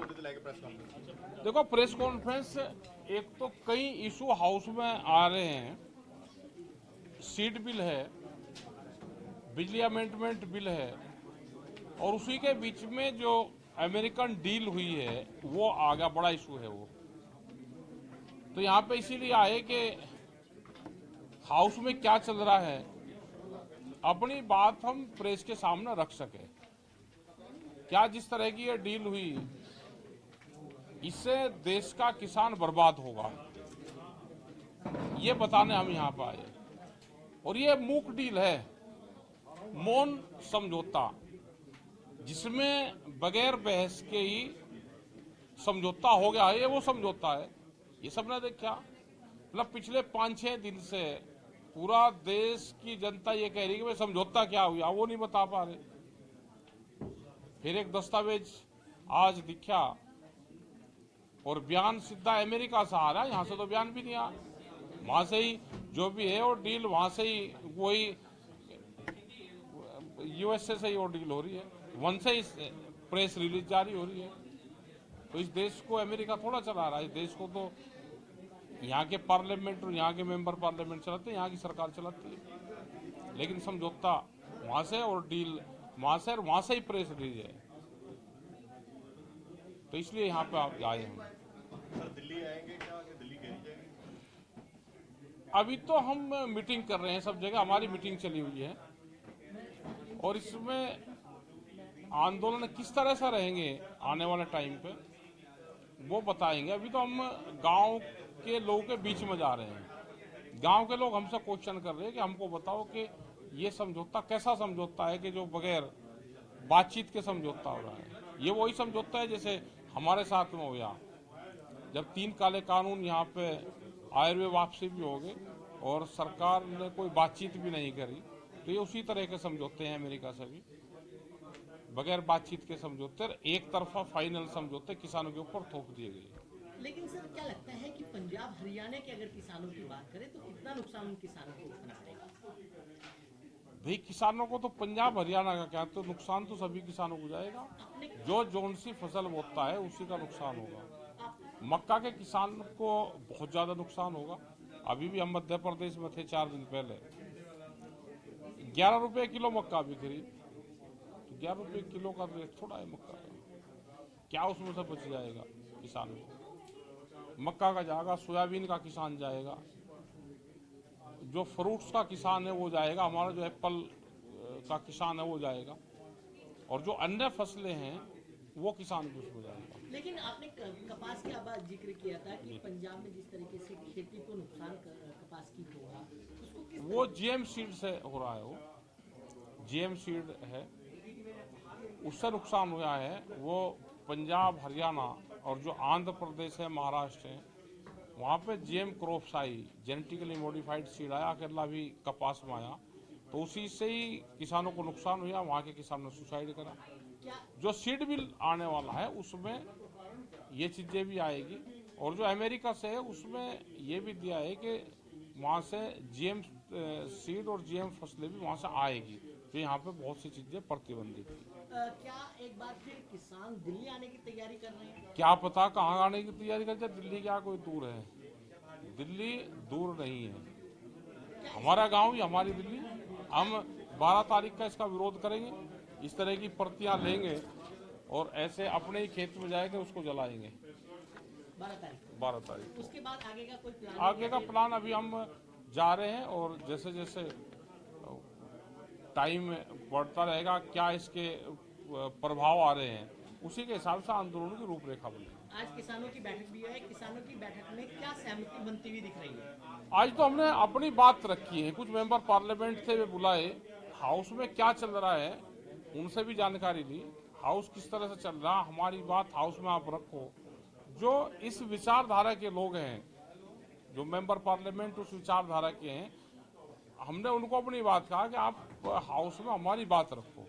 मुद्दे को लेकर प्रेस कॉन्फ्रेंस? देखो, प्रेस कॉन्फ्रेंस, एक तो कई इशू हाउस में आ रहे हैं। सीट बिल है, बिजली अमेंडमेंट बिल है, और उसी के बीच में जो अमेरिकन डील हुई है वो आ गया, बड़ा इशू है वो। तो यहाँ पे इसीलिए आए कि हाउस में क्या चल रहा है, अपनी बात हम प्रेस के सामने रख सके। क्या जिस तरह की ये डील हुई, इससे देश का किसान बर्बाद होगा, ये बताने हम यहाँ पर आए। और ये मूक डील है, मौन समझौता, जिसमें बगैर बहस के ही समझौता हो गया है। ये वो समझौता है, ये सबने देखा। मतलब पिछले 5-6 दिन से पूरा देश की जनता ये कह रही है कि भाई समझौता क्या हुआ, वो नहीं बता पा रहे। फिर एक दस्तावेज आज दिखा और बयान सीधा अमेरिका से आ रहा है, यहां से तो बयान भी नहीं आ। वहां से ही जो भी है वो डील, वहां से ही वही यूएसए से ही वो डील हो रही है, वहां से ही प्रेस रिलीज जारी हो रही है। तो इस देश को अमेरिका थोड़ा चला रहा है, इस देश को तो यहाँ के पार्लियामेंट और यहाँ के मेंबर पार्लियामेंट चलाते हैं, यहाँ की सरकार चलाती है। लेकिन समझौता वहां से और डील वहां से, और वहां से ही प्रेस रिलीज है। तो इसलिए यहाँ पे आप आए हैं। सर दिल्ली आएंगे क्या, कि दिल्ली गए जाएंगे? अभी तो हम मीटिंग कर रहे हैं, सब जगह हमारी मीटिंग चली हुई है, और इसमें आंदोलन किस तरह से रहेंगे आने वाले टाइम पे वो बताएंगे। अभी तो हम गांव के लोगों के बीच में जा रहे हैं। गांव के लोग हमसे क्वेश्चन कर रहे हैं कि हमको बताओ कि ये समझौता कैसा समझौता है कि जो बगैर बातचीत के समझौता हो रहा है। ये वही समझौता है जैसे हमारे साथ में हो गया, जब 3 काले कानून यहाँ पे आए हुए वापसी भी हो गए और सरकार ने कोई बातचीत भी नहीं करी। तो ये उसी तरह के समझौते हैं अमेरिका से भी, बगैर बातचीत के समझौते, एक तरफा फाइनल समझौते किसानों के ऊपर थोप दिए गए। लेकिन सर क्या लगता है कि पंजाब हरियाणा के अगर किसानों की बात करें तो कितना नुकसान उन किसानों को उठाना पड़ेगा? भाई किसानों को तो पंजाब हरियाणा का क्या, तो नुकसान तो सभी किसानों को जाएगा। जो जोन सी फसल बोता है उसी का नुकसान होगा। मक्का के किसान को बहुत ज्यादा नुकसान होगा। अभी भी हम मध्य प्रदेश में थे 4 दिन पहले, 11 रुपए किलो मक्का बिक रही। 11 रुपए किलो का रेट थोड़ा है मक्का का, क्या उसमें से बच जाएगा किसान को? मक्का का जाएगा, सोयाबीन का किसान जाएगा, जो फ्रूट्स का किसान है वो जाएगा, हमारा जो एप्पल का किसान है वो जाएगा, और जो अन्य फसलें हैं वो किसान भी उसमें जाएगा। लेकिन आपने कपास की आवाज जिक्र किया था कि पंजाब में जिस तरीके से खेती को नुकसान कपास की होगा, उसको किस वो जीएम सीड से हो रहा है, वो जीएम सीड है, उससे नुकसान हुआ है। वो पंजाब हरियाणा और जो आंध्र प्रदेश है, महाराष्ट्र है, वहाँ पे जीएम क्रॉप्स आई, जेनेटिकली मॉडिफाइड सीड आया, केरला भी कपास में आया, तो उसी से ही किसानों को नुकसान हुआ। वहाँ के किसानों ने सुसाइड करा। जो सीड बिल आने वाला है उसमें ये चीजें भी आएगी, और जो अमेरिका से है उसमें ये भी दिया है कि वहाँ से जीएम सीड और जीएम फसलें भी वहाँ से आएगी। तो यहाँ पे बहुत सी चीजें प्रतिबंधित थी। क्या एक बार फिर किसान दिल्ली आने की तैयारी कर रहे हैं? क्या पता कहाँ आने की तैयारी करते। दिल्ली क्या कोई दूर है? दिल्ली दूर नहीं है, हमारा गांव ही हमारी दिल्ली। हम 12 तारीख का इसका विरोध करेंगे, इस तरह की प्रतियां लेंगे और ऐसे अपने ही खेत में जाएंगे, उसको जलाएंगे 12 तारीख। उसके बाद आगे का कोई प्लान? आगे का प्लान अभी हम जा रहे हैं, और जैसे जैसे टाइम बढ़ता रहेगा, क्या इसके प्रभाव आ रहे हैं, उसी के हिसाब से आंदोलन की रूपरेखा बनेगी। आज किसानों की बैठक भी है, किसानों की बैठक में क्या सहमति बनती हुई दिख रही है? आज तो हमने अपनी बात रखी है, कुछ मेंबर पार्लियामेंट थे वे बुलाए, हाउस में क्या चल रहा है उनसे भी जानकारी ली, हाउस किस तरह से चल रहा, हमारी बात हाउस में आप रखो। जो इस विचारधारा के लोग हैं, जो मेंबर पार्लियामेंट उस विचारधारा के हैं, हमने उनको अपनी बात कहा कि आप हाउस में हमारी बात रखो,